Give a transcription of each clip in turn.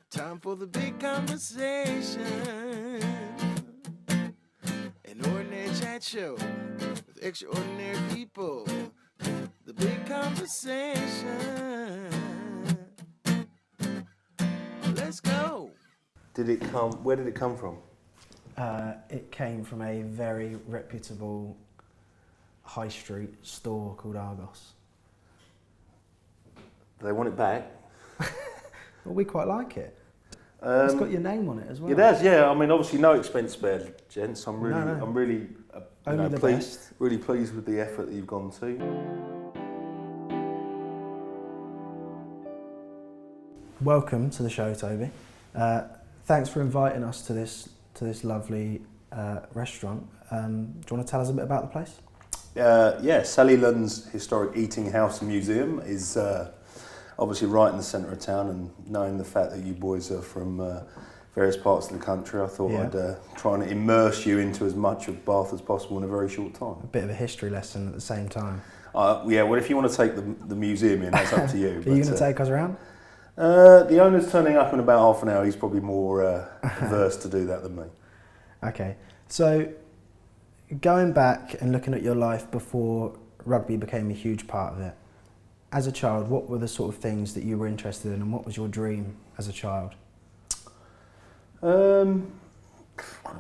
Time for the big conversation. An ordinary chat show with extraordinary people. The big conversation. Let's go. Where did it come from? It came from a very reputable high street store called Argos. Do they want it back? Well, we quite like it. It's got your name on it as well. It has, yeah. I mean, obviously, no expense spared, gents. I'm really Only the best. Really pleased with the effort that you've gone to. Welcome to the show, Toby. Thanks for inviting us to this lovely restaurant. Do you want to tell us a bit about the place? Yeah, Sallyland's Historic Eating House and Museum is obviously right in the centre of town, and knowing the fact that you boys are from various parts of the country, I thought I'd try and immerse you into as much of Bath as possible in a very short time. A bit of a history lesson at the same time. Yeah, well, if you want to take the museum in, that's up to you. Are you going to take us around? The owner's turning up in about half an hour. He's probably more averse to do that than me. Okay, so going back and looking at your life before rugby became a huge part of it, as a child, what were the sort of things that you were interested in, and what was your dream as a child? I've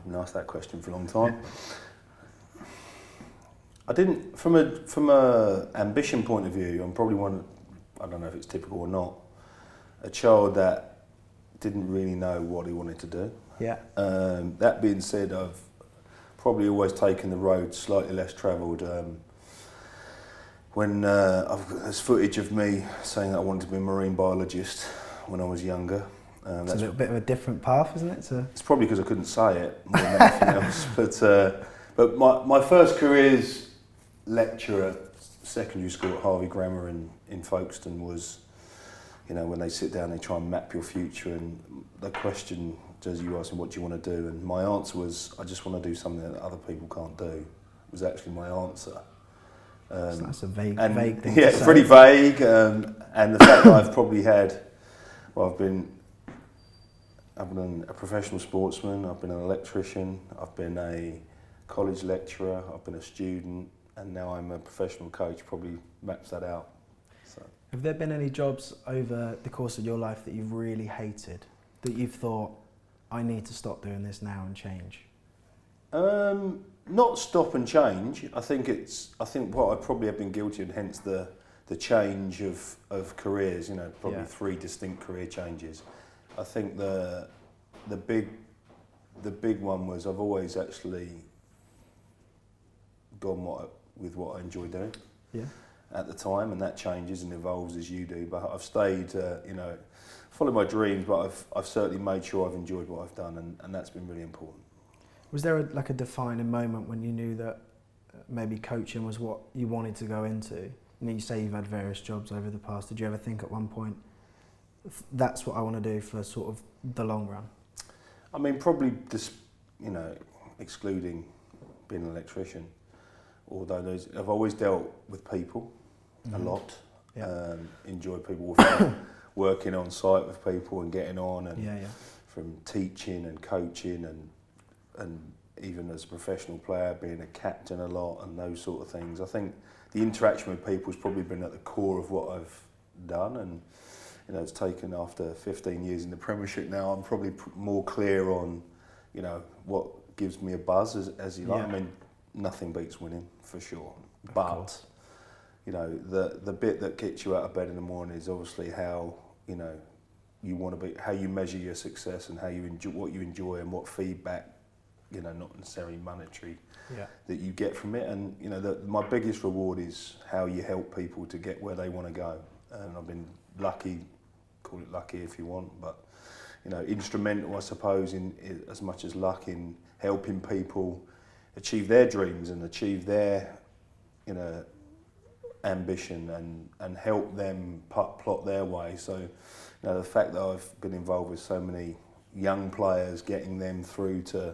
been asked that question for a long time. I didn't, from a ambition point of view, I'm probably one, I don't know if it's typical or not, a child that didn't really know what he wanted to do. Yeah. That being said, I've probably always taken the road slightly less travelled. There's footage of me saying that I wanted to be a marine biologist when I was younger. It's a little bit of a different path, isn't it? It's probably because I couldn't say it more than anything else. But my first career's lecture at secondary school at Harvey Grammar in Folkestone was, you know, when they sit down, they try and map your future, and the question does you ask them, what do you want to do? And my answer was, I just want to do something that other people can't do. It was actually my answer. So that's a vague thing. Yeah, it's pretty vague, and the fact that I've probably had, I've been a professional sportsman, I've been an electrician, I've been a college lecturer, I've been a student, and now I'm a professional coach, probably maps that out. So. Have there been any jobs over the course of your life that you've really hated, that you've thought, I need to stop doing this now and change? Not stop and change. I think what I probably have been guilty of, hence the change of careers. You know, probably 3 distinct career changes. I think the big one was I've always actually gone with what I enjoy doing. Yeah. At the time, and that changes and evolves as you do. But I've stayed, followed my dreams. But I've certainly made sure I've enjoyed what I've done, and that's been really important. Was there a defining moment when you knew that maybe coaching was what you wanted to go into? You know, you say you've had various jobs over the past. Did you ever think at one point, that's what I want to do for sort of the long run? I mean, probably just, excluding being an electrician, although I've always dealt with people a lot. Yeah. Enjoyed people working on site with people and getting on, and from teaching and coaching and even as a professional player, being a captain a lot and those sort of things. I think the interaction with people has probably been at the core of what I've done, and it's taken, after 15 years in the Premiership now, I'm probably more clear on, what gives me a buzz, as you like. I mean, nothing beats winning, for sure. But, the bit that gets you out of bed in the morning is obviously how, you want to be, how you measure your success and how you enjoy, what you enjoy and what feedback, not necessarily monetary, that you get from it. And, my biggest reward is how you help people to get where they want to go. And I've been lucky, call it lucky if you want, but, instrumental, I suppose, in as much as luck, in helping people achieve their dreams and achieve their, ambition, and help them plot their way. So, the fact that I've been involved with so many young players, getting them through to,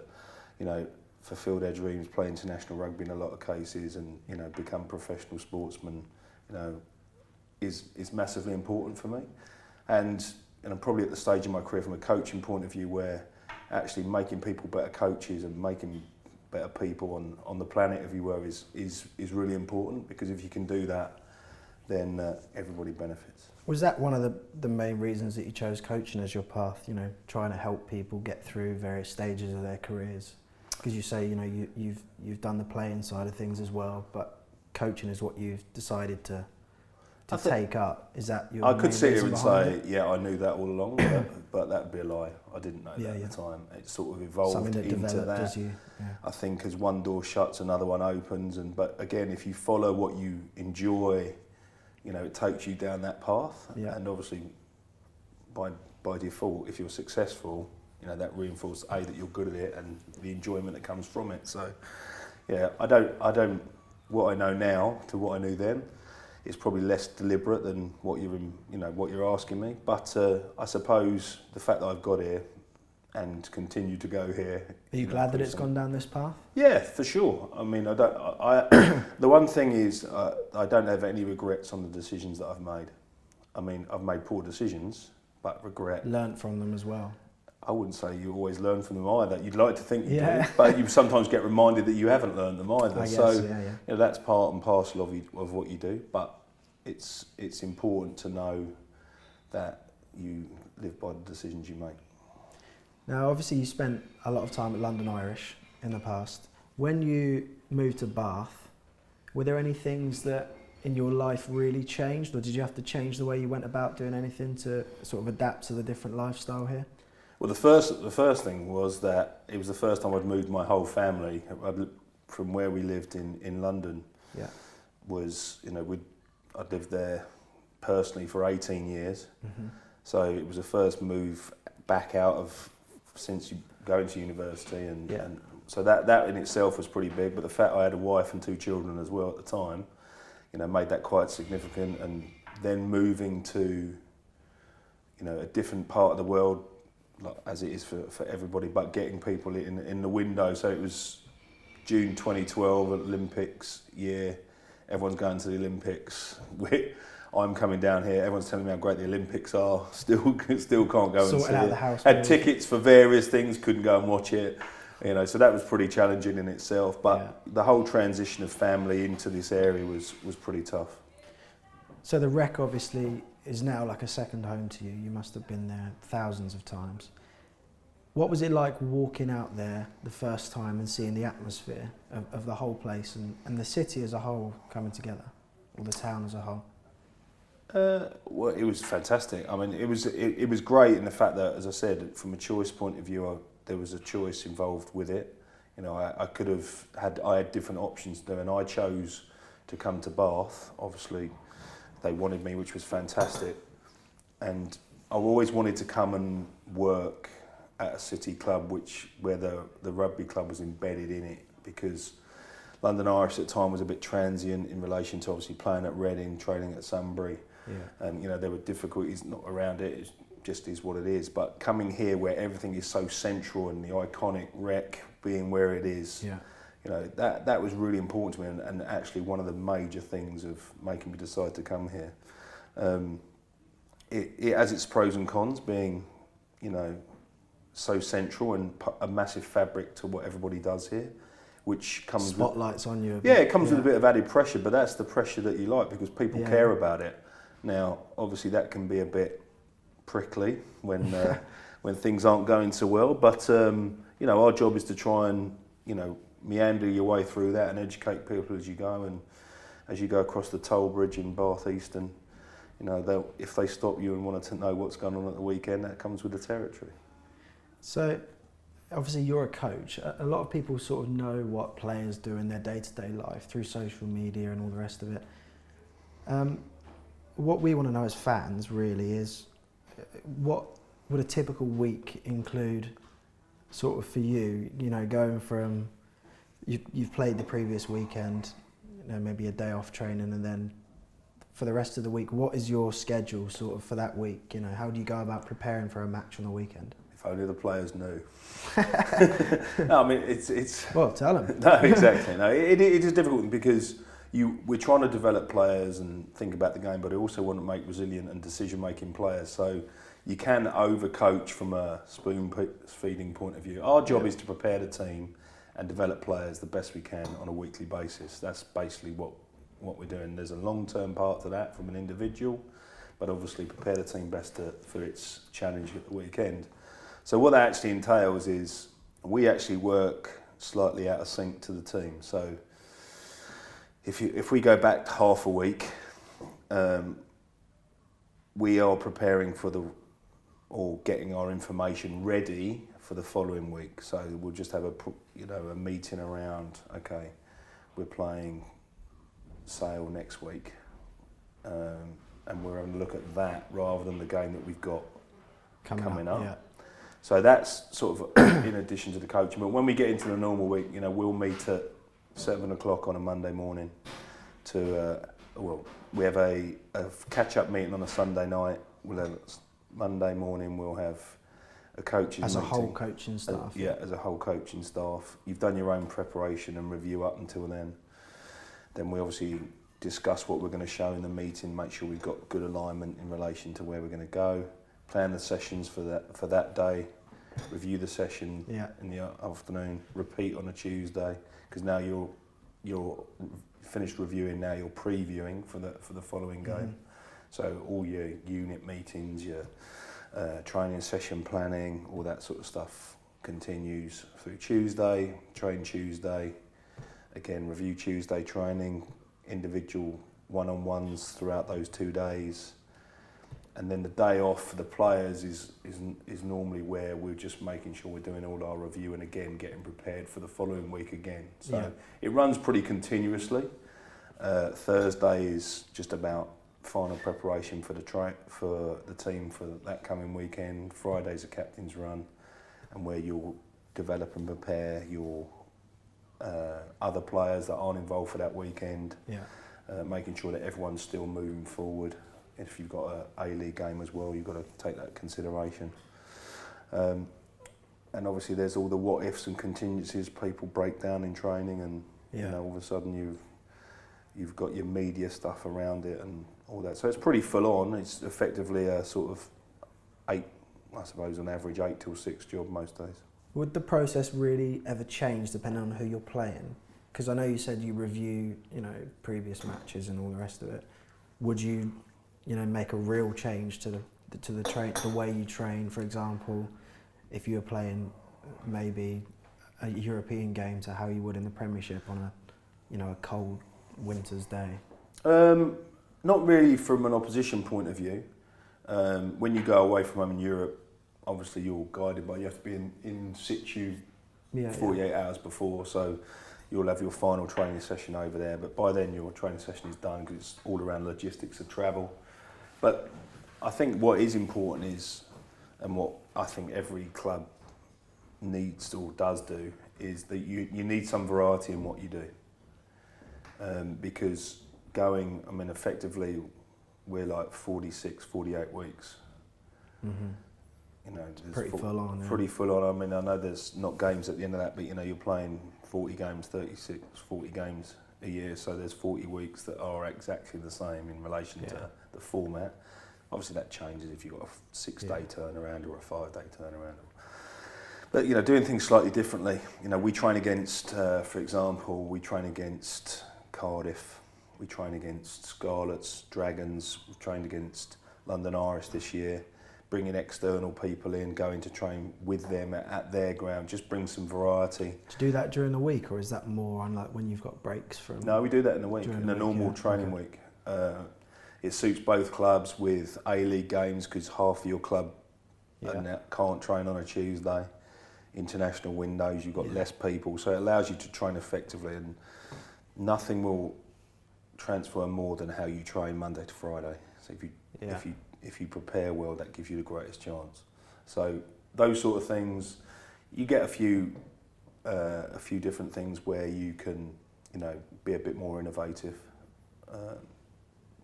fulfil their dreams, play international rugby in a lot of cases, and become professional sportsmen, is massively important for me. And I'm probably at the stage in my career from a coaching point of view where actually making people better coaches and making better people on the planet, if you will, is really important, because if you can do that, then everybody benefits. Was that one of the main reasons that you chose coaching as your path, you know, trying to help people get through various stages of their careers? Because you say, you know, you've done the playing side of things as well, but coaching is what you've decided to take up. Is that your I could sit here and say, it? yeah, I knew that all along, but that'd be a lie. I didn't know that at the time. It sort of evolved into that. As you, I think as one door shuts, another one opens. But again, if you follow what you enjoy, you know, it takes you down that path. Yeah. And obviously, by default, if you're successful, you know, that reinforces that you're good at it and the enjoyment that comes from it. So, yeah, I don't. What I know now to what I knew then, it's probably less deliberate than what you're asking me. But I suppose the fact that I've got here and continue to go here. Are you glad that it's gone down this path? Yeah, for sure. I mean, the one thing is I don't have any regrets on the decisions that I've made. I mean, I've made poor decisions, but regret. Learnt from them as well. I wouldn't say you always learn from them either. You'd like to think you do, but you sometimes get reminded that you haven't learned them either. I guess, so you know, that's part and parcel of what you do. But it's important to know that you live by the decisions you make. Now, obviously, you spent a lot of time at London Irish in the past. When you moved to Bath, were there any things that in your life really changed, or did you have to change the way you went about doing anything to sort of adapt to the different lifestyle here? Well, the first thing was that it was the first time I'd moved my whole family from where we lived in London. Yeah, was, you know, I'd lived there personally for 18 years, so it was the first move back out of since you going to university, and so that in itself was pretty big. But the fact I had a wife and 2 children as well at the time, you know, made that quite significant. And then moving to, you know, a different part of the world, like, as it is for everybody, but getting people in the window. So it was June 2012 Olympics year. Everyone's going to the Olympics. I'm coming down here. Everyone's telling me how great the Olympics are. Still can't go and see it. Had tickets for various things, couldn't go and watch it. You know, so that was pretty challenging in itself. But the whole transition of family into this area was pretty tough. So the Rec obviously is now like a second home to you. You must have been there thousands of times. What was it like walking out there the first time and seeing the atmosphere of the whole place and the city as a whole coming together, or the town as a whole? Well, it was fantastic. I mean, it was great in the fact that, as I said, from a choice point of view, there was a choice involved with it. You know, I had different options there, and I chose to come to Bath. Obviously, they wanted me, which was fantastic. And I always wanted to come and work at a city club where the rugby club was embedded in it, because London Irish at the time was a bit transient in relation to obviously playing at Reading, training at Sunbury. Yeah. And, you know, there were difficulties not around it. It just is what it is. But coming here where everything is so central and the iconic Rec being where it is, you know, that was really important to me, and actually one of the major things of making me decide to come here. It has its pros and cons, being, you know, so central and a massive fabric to what everybody does here, which comes spotlights on you. Yeah, it comes with a bit of added pressure, but that's the pressure that you like, because people care about it. Now, obviously, that can be a bit prickly when things aren't going so well. But you know, our job is to try and, you know, meander your way through that and educate people as you go. And as you go across the toll bridge in Bath East, and, you know, if they stop you and wanted to know what's going on at the weekend, that comes with the territory. So, obviously, you're a coach. A lot of people sort of know what players do in their day-to-day life through social media and all the rest of it. What we want to know as fans really is, what would a typical week include, sort of for you? You know, going from you've played the previous weekend, you know, maybe a day off training, and then for the rest of the week, what is your schedule sort of for that week? You know, how do you go about preparing for a match on the weekend? If only the players knew. No, I mean, it's... Well, tell them. No, exactly. No, it is difficult because, we're trying to develop players and think about the game, but I also want to make resilient and decision-making players. So you can overcoach from a spoon-feeding point of view. Our job is to prepare the team and develop players the best we can on a weekly basis. That's basically what we're doing. There's a long-term part to that from an individual, but obviously prepare the team best for its challenge at the weekend. So what that actually entails is we actually work slightly out of sync to the team. So if we go back half a week, we are preparing or getting our information ready for the following week. So we'll just have a meeting around, okay, we're playing Sale next week, and we're having a look at that rather than the game that we've got coming up. Yeah. So that's sort of in addition to the coaching. But when we get into the normal week, we'll meet at 7 o'clock on a Monday morning we have a catch-up meeting on a Sunday night. Monday morning we'll have a coaching as meeting. a whole coaching staff. As a whole coaching staff. You've done your own preparation and review up until then. Then we obviously discuss what we're going to show in the meeting, make sure we've got good alignment in relation to where we're going to go, plan the sessions for that day, review the session in the afternoon, repeat on a Tuesday, because now you're finished reviewing, now you're previewing for the following game. Mm-hmm. So all your unit meetings, your training session planning, all that sort of stuff continues through Tuesday, train Tuesday, again review Tuesday training, individual one-on-ones throughout those 2 days. And then the day off for the players is normally where we're just making sure we're doing all our review and again getting prepared for the following week again. So it runs pretty continuously. Thursday is just about final preparation for the team for that coming weekend. Friday's a captain's run, and where you'll develop and prepare your other players that aren't involved for that weekend. Making sure that everyone's still moving forward. If you've got a A-League game as well, you've got to take that consideration. And obviously there's all the what-ifs and contingencies, people break down in training, and all of a sudden you've got your media stuff around it and all that. So it's pretty full on. It's effectively a sort of 8, I suppose on average, 8 till 6 job most days. Would the process really ever change depending on who you're playing? Because I know you said you review, previous matches and all the rest of it. Would you make a real change to the way you train, for example, if you were playing maybe a European game to how you would in the Premiership on a cold winter's day? Not really from an opposition point of view. When you go away from home in Europe, obviously you're guided by, you have to be in situ 48 hours before, so you'll have your final training session over there, but by then your training session is done because it's all around logistics of travel. But I think what is important is, and what I think every club needs or does do, is that you need some variety in what you do. Because effectively we're like 46, 48 weeks. Mm-hmm. Pretty full on. Pretty full on. I know there's not games at the end of that, but you're playing 40 games, 36, 40 games a year, so there's 40 weeks that are exactly the same in relation to the format. Obviously that changes if you've got a 6-day turnaround or a 5-day turnaround. But doing things slightly differently. We train against, for example, Cardiff, we train against Scarlets, Dragons, we've trained against London Irish this year, bringing external people in, going to train with them at their ground, just bring some variety. Do you do that during the week, or is that more on like when you've got breaks from? No, we do that in the week, in a normal training week. It suits both clubs with A-League games because half of your club can't train on a Tuesday. International windows, you've got less people, so it allows you to train effectively, and nothing will transfer more than how you train Monday to Friday. So if you prepare well, that gives you the greatest chance. So those sort of things, you get a few different things where you can, be a bit more innovative.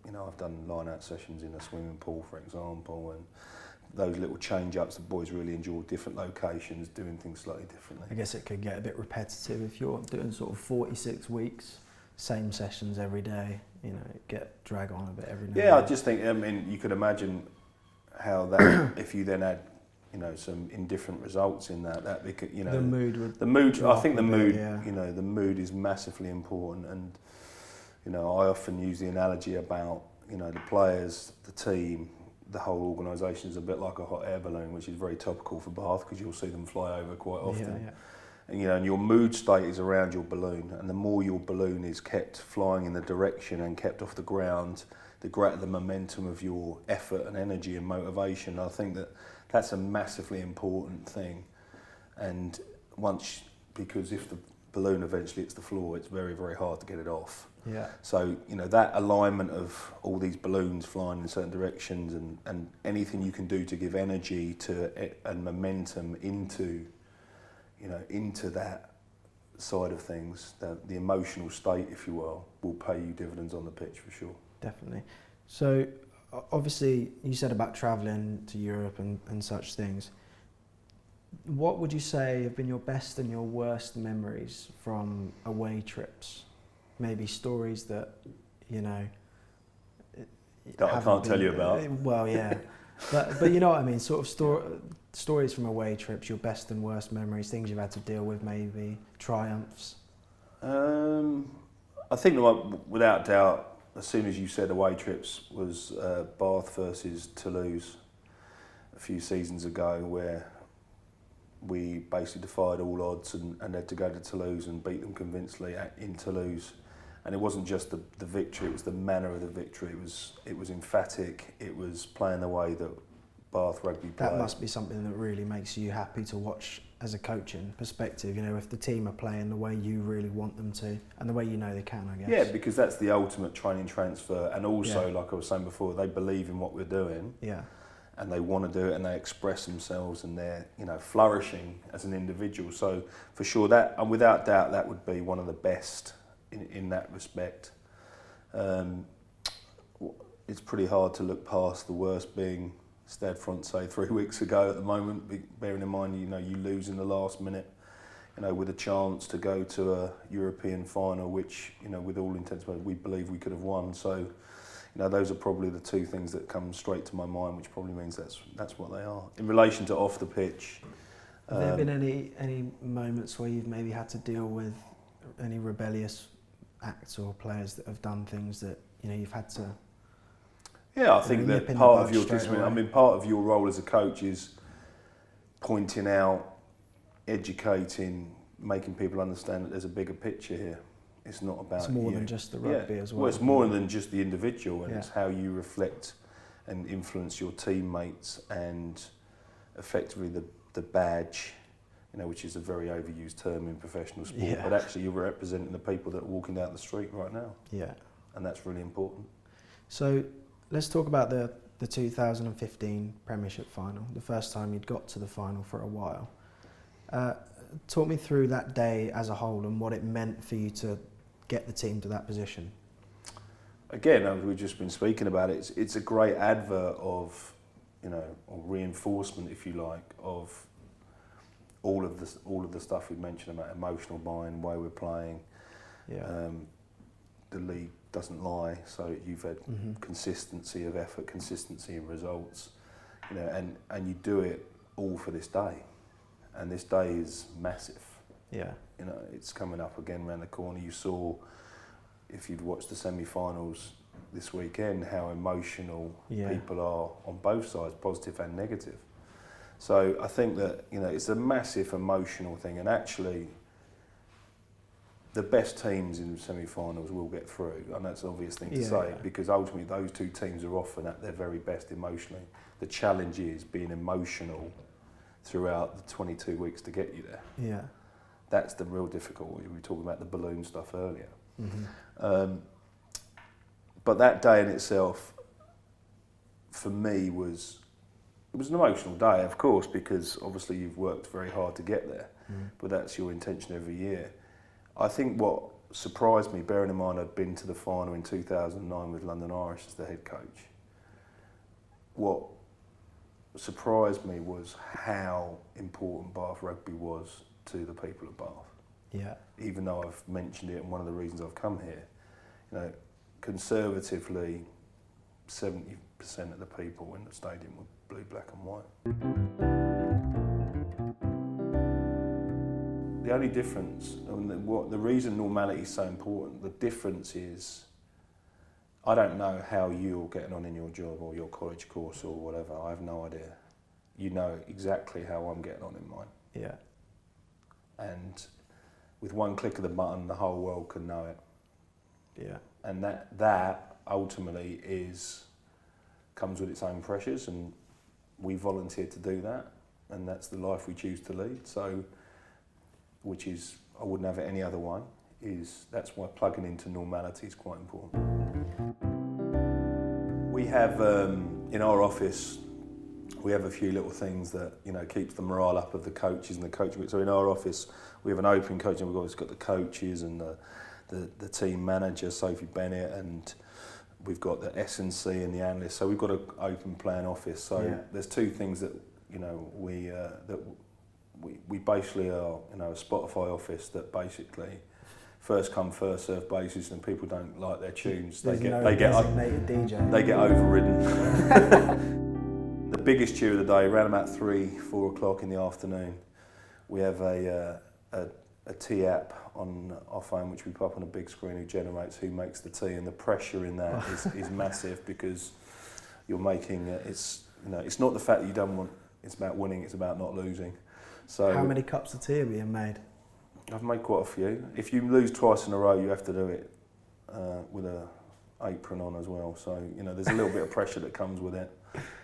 I've done line-out sessions in a swimming pool, for example, and those little change-ups, the boys really enjoy different locations, doing things slightly differently. I guess it could get a bit repetitive if you're doing sort of 46 weeks, same sessions every day, you know, get drag on a bit every now Yeah, and I just think, you could imagine how that, if you then had, some indifferent results in that because, the mood would I think the mood, yeah. the mood is massively important. And, I often use the analogy about, the players, the team, the whole organisation is a bit like a hot air balloon, which is very topical for Bath because you'll see them fly over quite often. Yeah. And, and your mood state is around your balloon, and the more your balloon is kept flying in the direction and kept off the ground, the greater the momentum of your effort and energy and motivation. I think that's a massively important thing. And because if the balloon eventually hits the floor, it's very, very hard to get it off. Yeah. So, that alignment of all these balloons flying in certain directions and anything you can do to give energy to it and momentum into that side of things, the emotional state, if you will pay you dividends on the pitch for sure. Definitely. So, obviously, you said about travelling to Europe and such things. What would you say have been your best and your worst memories from away trips? Maybe stories that, that I can't tell you about. Well, yeah. but you know what I mean, sort of stories from away trips, your best and worst memories, things you've had to deal with, maybe, triumphs. I think without doubt, as soon as you said away trips, was Bath versus Toulouse a few seasons ago, where we basically defied all odds and had to go to Toulouse and beat them convincingly in Toulouse. And it wasn't just the victory, it was the manner of the victory. It was emphatic, it was playing the way that Bath Rugby played. That must be something that really makes you happy to watch as a coaching perspective, if the team are playing the way you really want them to and the way they can, I guess. Yeah, because that's the ultimate training transfer, and also, like I was saying before, they believe in what we're doing. Yeah. And they want to do it, and they express themselves, and they're flourishing as an individual. So for sure, that, and without doubt, that would be one of the best in that respect. It's pretty hard to look past the worst being Stade Francais 3 weeks ago at the moment, bearing in mind you lose in the last minute, with a chance to go to a European final, which with all intents we believe we could have won. So those are probably the two things that come straight to my mind, which probably means that's what they are. In relation to off the pitch, have there been any moments where you've maybe had to deal with any rebellious acts or players that have done things that you've had to? Yeah, I think that part of your discipline, part of your role as a coach is pointing out, educating, making people understand that there's a bigger picture here. It's not about It's more than just the rugby as well. Well, it's more than just the individual, and it's how you reflect and influence your teammates, and effectively the badge, which is a very overused term in professional sport. Yeah. But actually, you're representing the people that are walking down the street right now. Yeah. And that's really important. So let's talk about the 2015 Premiership final, the first time you'd got to the final for a while. Talk me through that day as a whole and what it meant for you to get the team to that position. Again, as we've just been speaking about it, it's a great advert of, or reinforcement, if you like, of all of the stuff we've mentioned about emotional buying, way we're playing. Yeah. The league doesn't lie, so you've had consistency of effort, consistency in results, and you do it all for this day, and this day is massive. Yeah. It's coming up again around the corner. You saw, if you'd watched the semi-finals this weekend, how emotional people are on both sides, positive and negative. So I think that it's a massive emotional thing, and actually the best teams in semi-finals will get through, and that's an obvious thing to say, because ultimately those two teams are often at their very best emotionally. The challenge is being emotional throughout the 22 weeks to get you there. Yeah. That's the real difficulty. We were talking about the balloon stuff earlier. Mm-hmm. But that day in itself, for me, it was an emotional day, of course, because obviously you've worked very hard to get there, but that's your intention every year. I think what surprised me, bearing in mind I'd been to the final in 2009 with London Irish as the head coach, what surprised me was how important Bath Rugby was to the people of Bath. Yeah. Even though I've mentioned it and one of the reasons I've come here, you know, conservatively, 70% of the people in the stadium were blue, black and white. The only difference, and the reason normality is so important, the difference is, I don't know how you're getting on in your job or your college course or whatever. I have no idea. You know exactly how I'm getting on in mine. Yeah. And with one click of the button, the whole world can know it. Yeah. And that ultimately comes with its own pressures, and we volunteered to do that, and that's the life we choose to lead. So, which is, I wouldn't have it any other way. That's why plugging into normality is quite important. We have in our office, we have a few little things that, you know, keeps the morale up of the coaches and the coaching. So in our office, we have an open coaching. We've always got the coaches and the team manager, Sophie Bennett, and we've got the S&C and the analysts. So we've got an open plan office. So there's two things that, you know, we basically are, you know, a Spotify office that basically first come first serve basis, and people don't like their tunes, they get DJ. They get overridden. The biggest cheer of the day, around about 3-4 o'clock in the afternoon, we have a tea app on our phone which we put up on a big screen who generates who makes the tea, and the pressure in that is massive, because you're making it's not the fact that you don't want, it's about winning, it's about not losing. So how many cups of tea are being made? I've made quite a few. If you lose twice in a row, you have to do it with a apron on as well. So, you know, there's a little bit of pressure that comes with it.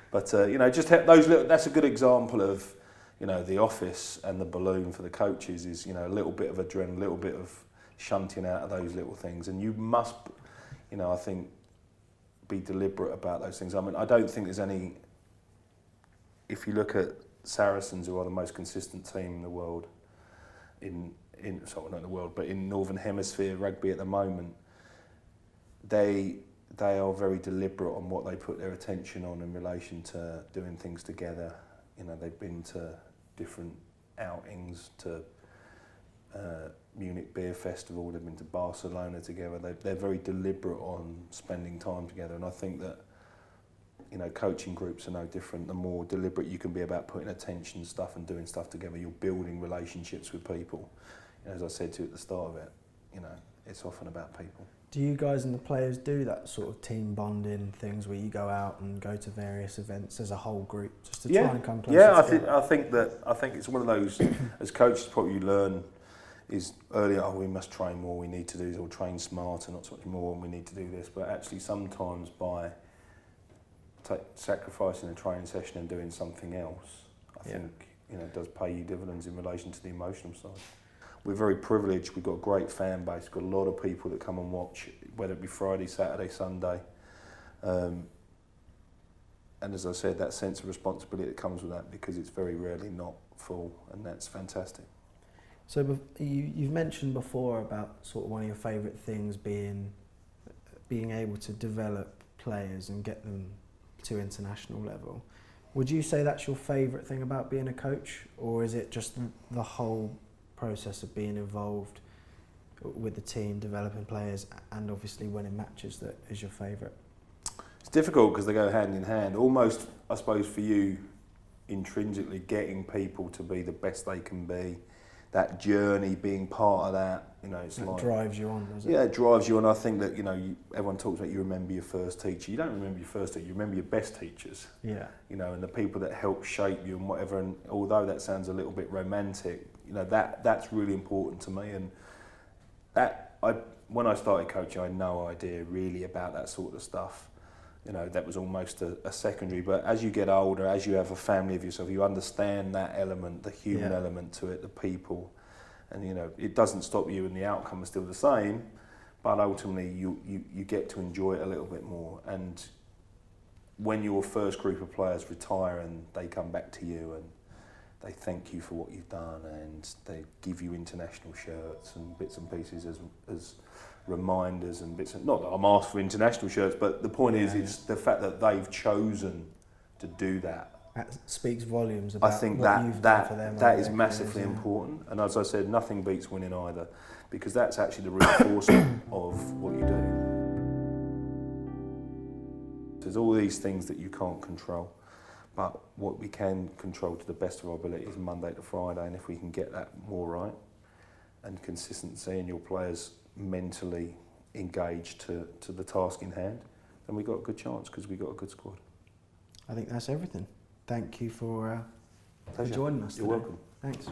But you know, just those little, that's a good example of, you know, the office and the balloon for the coaches is, you know, a little bit of adrenaline, a little bit of shunting out of those little things. And you must, you know, I think, be deliberate about those things. I mean, I don't think there's any, if you look at Saracens, who are the most consistent team in the world, not in the world, but in Northern Hemisphere rugby at the moment, they are very deliberate on what they put their attention on in relation to doing things together. You know, they've been to different outings, to Munich Beer Festival, they've been to Barcelona together. They're very deliberate on spending time together, and I think that, you know, coaching groups are no different. The more deliberate you can be about putting attention stuff and doing stuff together, you're building relationships with people. You know, as I said to you at the start of it, you know, it's often about people. Do you guys and the players do that sort of team bonding things where you go out and go to various events as a whole group just to try and come closer together? I think it's one of those, as coaches probably you learn is early, we must train more, we need to do this, or train smarter, not so much more, and we need to do this. But actually sometimes by sacrificing a training session and doing something else, I think, you know, it does pay you dividends in relation to the emotional side. We're very privileged. We've got a great fan base. We've got a lot of people that come and watch, whether it be Friday, Saturday, Sunday. And as I said, that sense of responsibility that comes with that, because it's very rarely not full, and that's fantastic. So you've mentioned before about sort of one of your favourite things being able to develop players and get them to international level. Would you say that's your favourite thing about being a coach, or is it just the whole process of being involved with the team, developing players, and obviously winning matches that is your favourite? It's difficult because they go hand in hand. Almost, I suppose, for you, intrinsically getting people to be the best they can be, that journey, being part of that, you know, it's like... drives you on, does it? Yeah, it drives you on. I think that, you know, everyone talks about you remember your first teacher. You don't remember your first teacher, you remember your best teachers. Yeah. You know, and the people that help shape you and whatever. And although that sounds a little bit romantic, you know, that's really important to me. And when I started coaching, I had no idea really about that sort of stuff. You know, that was almost a secondary. But as you get older, as you have a family of yourself, you understand that element, the human element to it, the people. And, you know, it doesn't stop you, and the outcome is still the same, but ultimately you get to enjoy it a little bit more. And when your first group of players retire and they come back to you and they thank you for what you've done, and they give you international shirts and bits and pieces as reminders and bits. Not that I'm asked for international shirts, but the point is, it's the fact that they've chosen to do that That speaks volumes about I think what you've done for them. that is massively important, and as I said, nothing beats winning either, because that's actually the reinforcement of what you do. There's all these things that you can't control, but what we can control to the best of our ability is Monday to Friday, and if we can get that more right, and consistency, and your players mentally engaged to the task in hand, then we've got a good chance, because we've got a good squad. I think that's everything. Thank you for Pleasure. joining us You're today. welcome. Thanks.